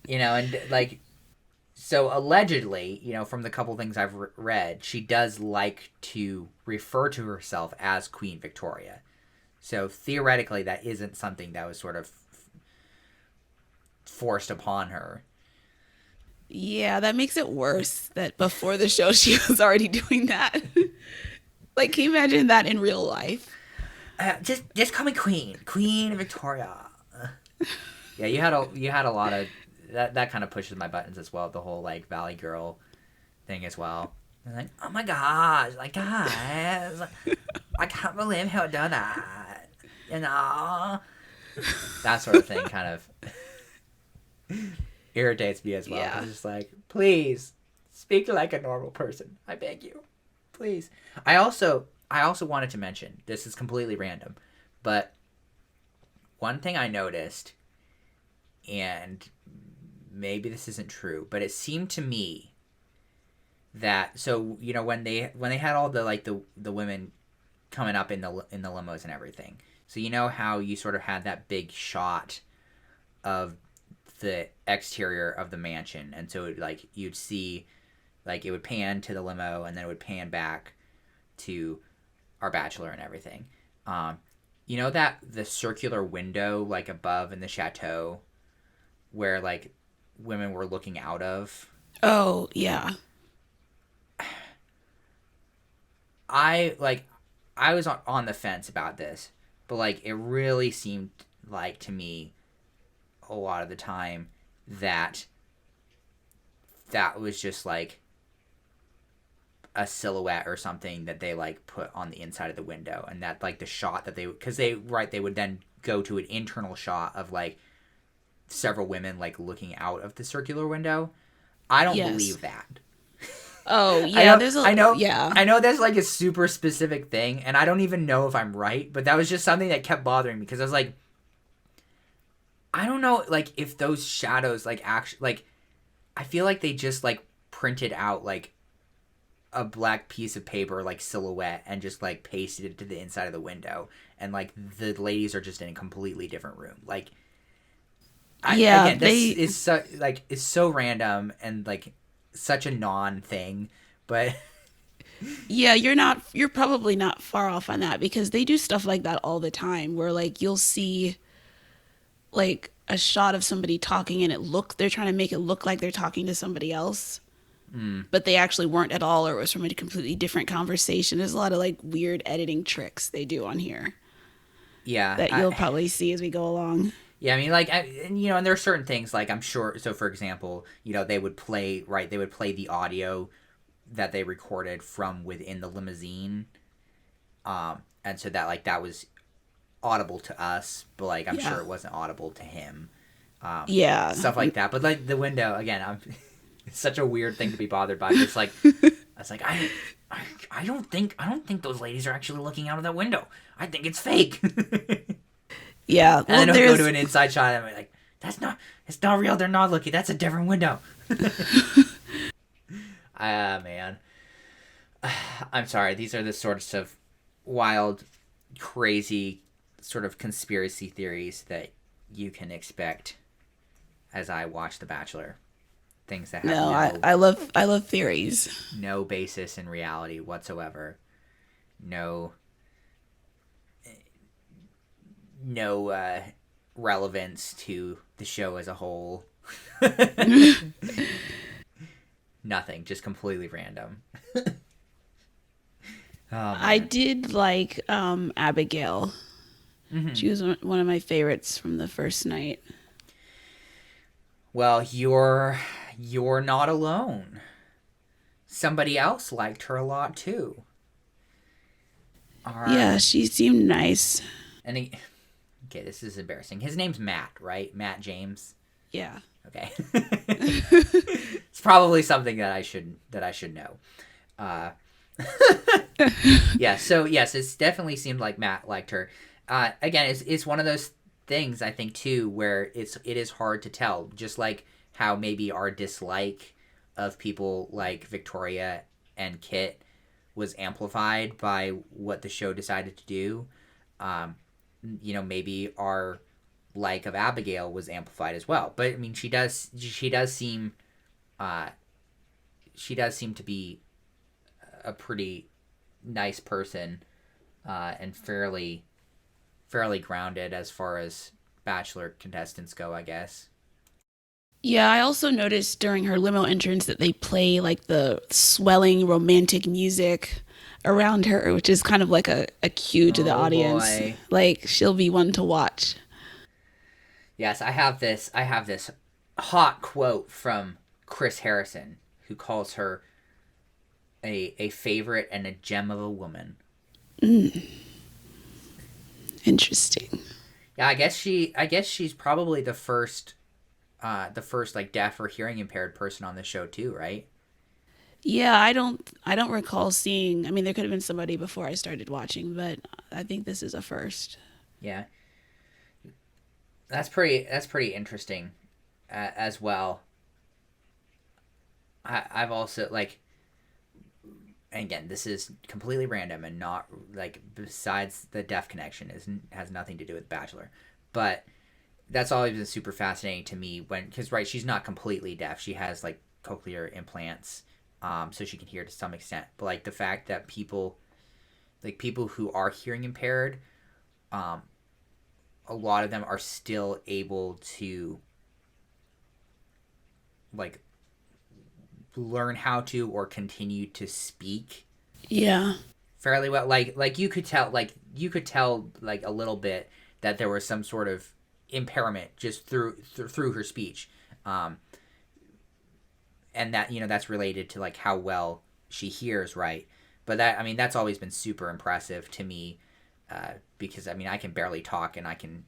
you know, and like, so allegedly, you know, from the couple things I've read, she does like to refer to herself as Queen Victoria. So theoretically, that isn't something that was sort of forced upon her. Yeah, that makes it worse that before the show she was already doing that. Like, can you imagine that in real life? Just call me Queen Victoria. Yeah, you had a lot of that kind of pushes my buttons as well. The whole like Valley Girl thing as well. And like, oh my gosh, like guys, I can't believe he'll do that. You know, that sort of thing kind of irritates me as well. Yeah. It's just like, please speak like a normal person. I beg you, please. I also wanted to mention, this is completely random, but one thing I noticed, and maybe this isn't true, but it seemed to me that, so, you know, when they had all the like the women coming up in the limos and everything, so you know how you sort of had that big shot of the exterior of the mansion, and so like you'd see, like it would pan to the limo and then it would pan back to our bachelor and everything. You know that the circular window like above in the chateau where like women were looking out of? Oh, yeah. I was on the fence about this, but like it really seemed like to me a lot of the time that was just like a silhouette or something that they like put on the inside of the window, and that like the shot that they would then go to an internal shot of like several women like looking out of the circular window. I don't believe that. Oh yeah, I know that's like a super specific thing, and I don't even know if I'm right, but that was just something that kept bothering me, because I was like, I don't know, like if those shadows like actually, like I feel like they just like printed out like a black piece of paper like silhouette and just like pasted it to the inside of the window, and like the ladies are just in a completely different room. Like, this is so random and like such a non thing, but yeah, you're probably not far off on that, because they do stuff like that all the time where like you'll see like a shot of somebody talking and they're trying to make it look like they're talking to somebody else. But they actually weren't at all, or it was from a completely different conversation. There's a lot of like weird editing tricks they do on here. Yeah. That you'll probably see as we go along. Yeah, I mean, like, and, you know, and there are certain things, like, I'm sure, so for example, you know, they would play the audio that they recorded from within the limousine. And so that, like, that was audible to us, but, like, I'm sure it wasn't audible to him. Stuff like that. But, like, the window, again, it's such a weird thing to be bothered by. It's like, I was like, I don't think those ladies are actually looking out of that window. I think it's fake. Yeah. And then I'll go to an inside shot and I'm like, It's not real. They're not looking. That's a different window. Man. I'm sorry. These are the sorts of wild, crazy sort of conspiracy theories that you can expect as I watch The Bachelor. Things that have No, I love theories. no basis in reality whatsoever. No relevance to the show as a whole. Nothing, just completely random. I did like Abigail. Mm-hmm. She was one of my favorites from the first night. Well, you're not alone. Somebody else liked her a lot too. All right. Yeah, she seemed nice. And okay, this is embarrassing. His name's Matt, right? Matt James. Yeah. Okay. It's probably something that I should know. Yeah. So yes, it definitely seemed like Matt liked her. Again, it's one of those things I think too where it is hard to tell. Just like how maybe our dislike of people like Victoria and Kit was amplified by what the show decided to do. Maybe our like of Abigail was amplified as well. But I mean, she does seem to be a pretty nice person, and fairly grounded as far as Bachelor contestants go, I guess. Yeah, I also noticed during her limo entrance that they play like the swelling romantic music around her, which is kind of like a cue to the audience. Boy. Like she'll be one to watch. Yes, I have this hot quote from Chris Harrison, who calls her a favorite and a gem of a woman. Interesting. Yeah, I guess she's probably the first like deaf or hearing impaired person on the show too, right? Yeah, I don't recall seeing. I mean, there could have been somebody before I started watching, but I think this is a first. Yeah, that's pretty interesting, as well. I've also like, and again, this is completely random and not like besides the deaf connection has nothing to do with Bachelor, but that's always been super fascinating to me because right, she's not completely deaf. She has like cochlear implants, so she can hear to some extent. But like the fact that people who are hearing impaired, a lot of them are still able to like learn how to or continue to speak Yeah. fairly well. Like you could tell like a little bit that there was some sort of impairment just through her speech, and that that's related to like how well she hears, right? But that's always been super impressive to me, because I can barely talk and I can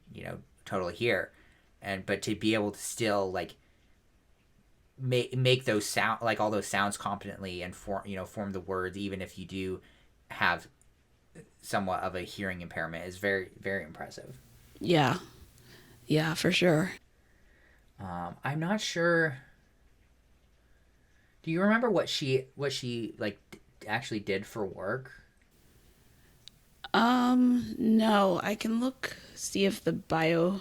totally hear, but to be able to still like make those sound like all those sounds competently and form the words even if you do have somewhat of a hearing impairment is very, very impressive. Yeah. Yeah, for sure. I'm not sure. Do you remember what she like actually did for work? No, I can see if the bio.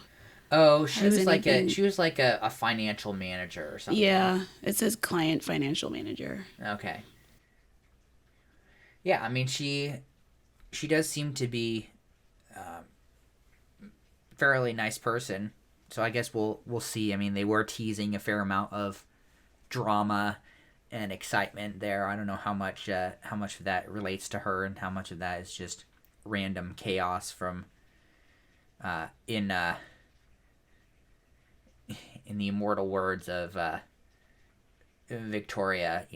Oh, she was anything... like a financial manager or something. Yeah, it says client financial manager. Okay. Yeah, she does seem to be fairly nice person. So I guess we'll see. They were teasing a fair amount of drama and excitement there. I don't know how much of that relates to her and how much of that is just random chaos from in the immortal words of Victoria,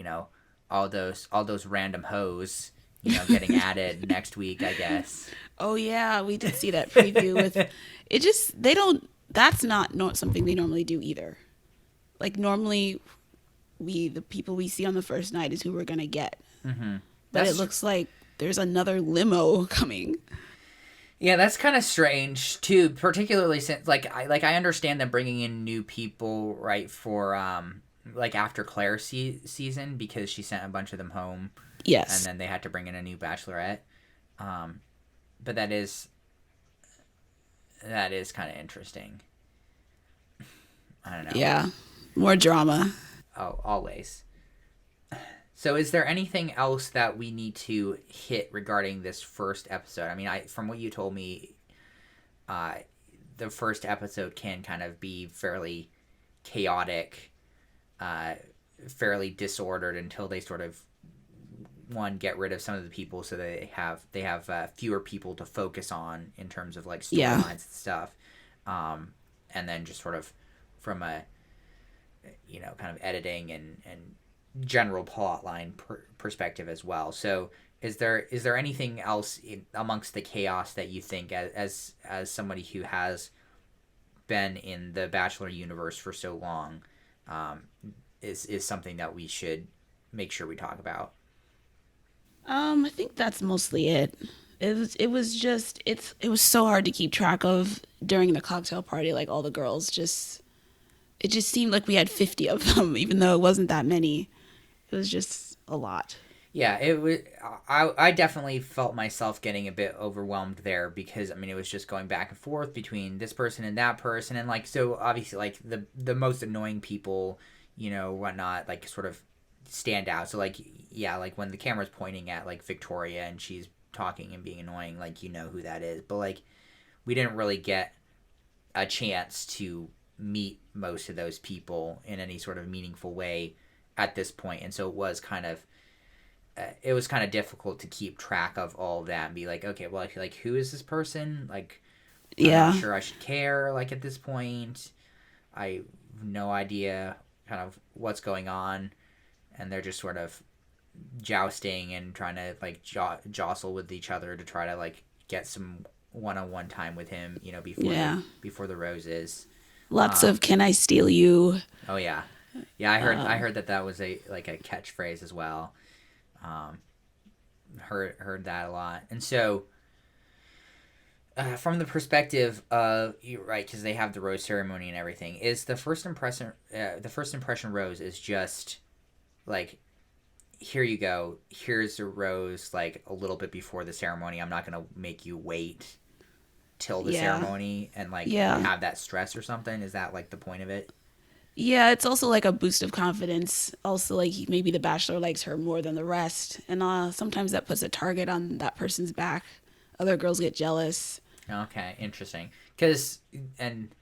all those random hoes, getting added next week, I guess. Oh yeah, we did see that preview with it. Just that's not something they normally do either. Like normally, the people we see on the first night is who we're gonna get. Mm-hmm. But it looks like there's another limo coming. Yeah, that's kind of strange too, particularly since I understand them bringing in new people right for like after Claire's season because she sent a bunch of them home, and Yes. then they had to bring in a new Bachelorette. Um, but that is kind of interesting. I don't know. Yeah. More drama. Oh, always. So, is there anything else that we need to hit regarding this first episode? I mean, from what you told me, uh, the first episode can kind of be fairly chaotic, uh, fairly disordered until they sort of one get rid of some of the people, so they have fewer people to focus on in terms of like Yeah. storylines and stuff, and then just sort of from a kind of editing and general plot line perspective as well. So is there anything else amongst the chaos that you think as somebody who has been in the Bachelor universe for so long, um, is something that we should make sure we talk about? I think that's mostly it. It was so hard to keep track of during the cocktail party. Like all the girls it just seemed like we had 50 of them, even though it wasn't that many. It was just a lot. Yeah, it was. I definitely felt myself getting a bit overwhelmed there because I mean it was just going back and forth between this person and that person, and like so obviously like the most annoying people, whatnot, like sort of stand out. So like yeah, like when the camera's pointing at like Victoria and she's talking and being annoying, like who that is, but like we didn't really get a chance to meet most of those people in any sort of meaningful way at this point, and so it was kind of difficult to keep track of all of that and be like, okay, well, like who is this person? Like, I'm not Yeah. sure I should care. Like at this point, I have no idea kind of what's going on, and they're just sort of jousting and trying to like jostle with each other to try to like get some one-on-one time with him, before the Yeah. before the roses. Lots Um, of "Can I steal you?" oh yeah, yeah. I heard that was a catchphrase as well. Um, heard that a lot, and so from the perspective of you're right, because they have the rose ceremony and everything, is the first impression rose is just like, here you go, here's a rose like a little bit before the ceremony. I'm not gonna make you wait till the Yeah. ceremony and like Yeah. have that stress or something. Is that like the point of it? Yeah, it's also like a boost of confidence. Also, like maybe the bachelor likes her more than the rest, and sometimes that puts a target on that person's back. Other girls get jealous. Okay, interesting. Because and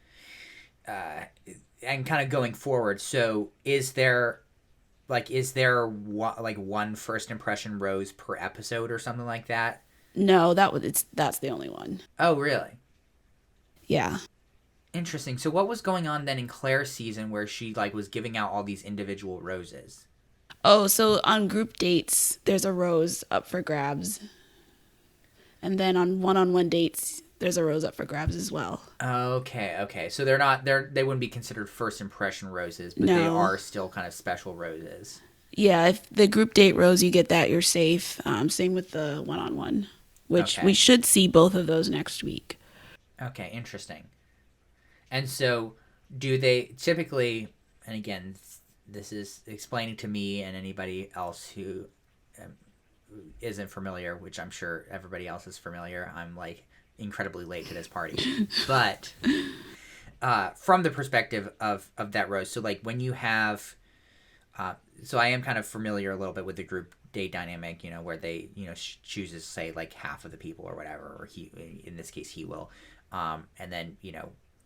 uh, and kind of going forward. So is there like one first impression rose per episode or something like that? No, that's the only one. Oh, really? Yeah. Interesting. So what was going on then in Claire's season where she like was giving out all these individual roses? Oh, so on group dates, there's a rose up for grabs, and then on one-on-one dates, there's a rose up for grabs as well. Okay, okay. So they wouldn't be considered first impression roses, but they No. are still kind of special roses. Yeah, if the group date rose, you get that, you're safe. Same with the one-on-one, which we Okay. should see both of those next week. Okay, interesting. And so, do they typically, and again, this is explaining to me and anybody else who um, isn't familiar, which I'm sure everybody else is familiar. I'm like incredibly late to this party. But from the perspective of that rose, so like when you have, so I am kind of familiar a little bit with the group date dynamic, where they, chooses, say, like half of the people or whatever, or in this case, he will. And then,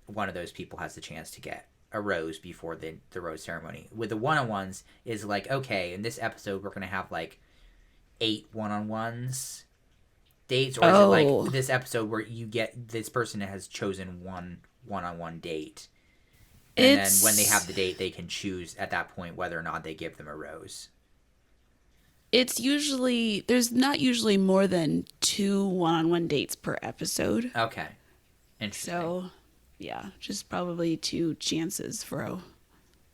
one of those people has the chance to get a rose before the rose ceremony. With the one-on-ones is like, okay, in this episode we're gonna have like 8 one-on-ones dates, or is it like Oh, this episode where you get this person has chosen one-on-one date, and then when they have it's the date they can choose at that point whether or not they give them a rose. it's usually there's not usually more than two one-on-one dates per episode. Okay, interesting. So, yeah, just probably two chances for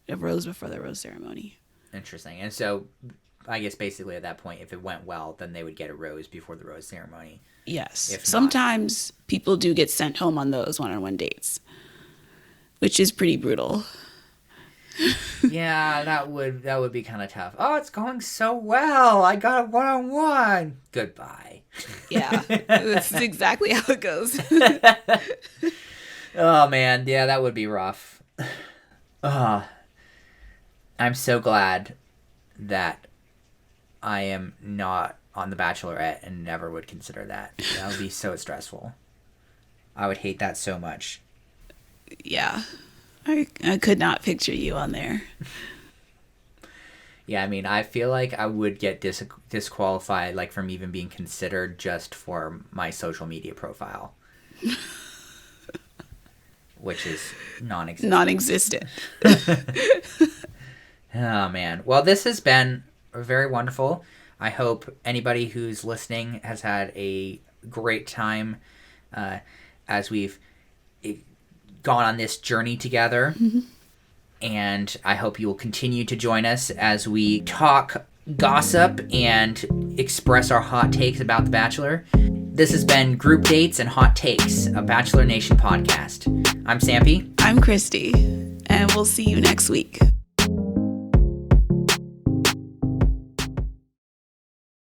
a rose before the rose ceremony. Interesting. And so I guess basically at that point, if it went well, then they would get a rose before the rose ceremony. Yes. If not- Sometimes people do get sent home on those one-on-one dates, which is pretty brutal. Yeah, that would be kind of tough. Oh, it's going so well. I got a one-on-one. Goodbye. Yeah, that's exactly how it goes. Oh, man. Yeah, that would be rough. I'm so glad that I am not on The Bachelorette and never would consider that. That would be so stressful. I would hate that so much. Yeah. I could not picture you on there. Yeah, I mean, I feel like I would get disqualified, like, from even being considered just for my social media profile. Which is non-existent. Non-existent. Oh, man. Well, this has been very wonderful. I hope anybody who's listening has had a great time as we've gone on this journey together. Mm-hmm. And I hope you will continue to join us as we talk, gossip, and express our hot takes about The Bachelor. This has been Group Dates and Hot Takes, a Bachelor Nation podcast. I'm Sampy. I'm Kristi, and we'll see you next week.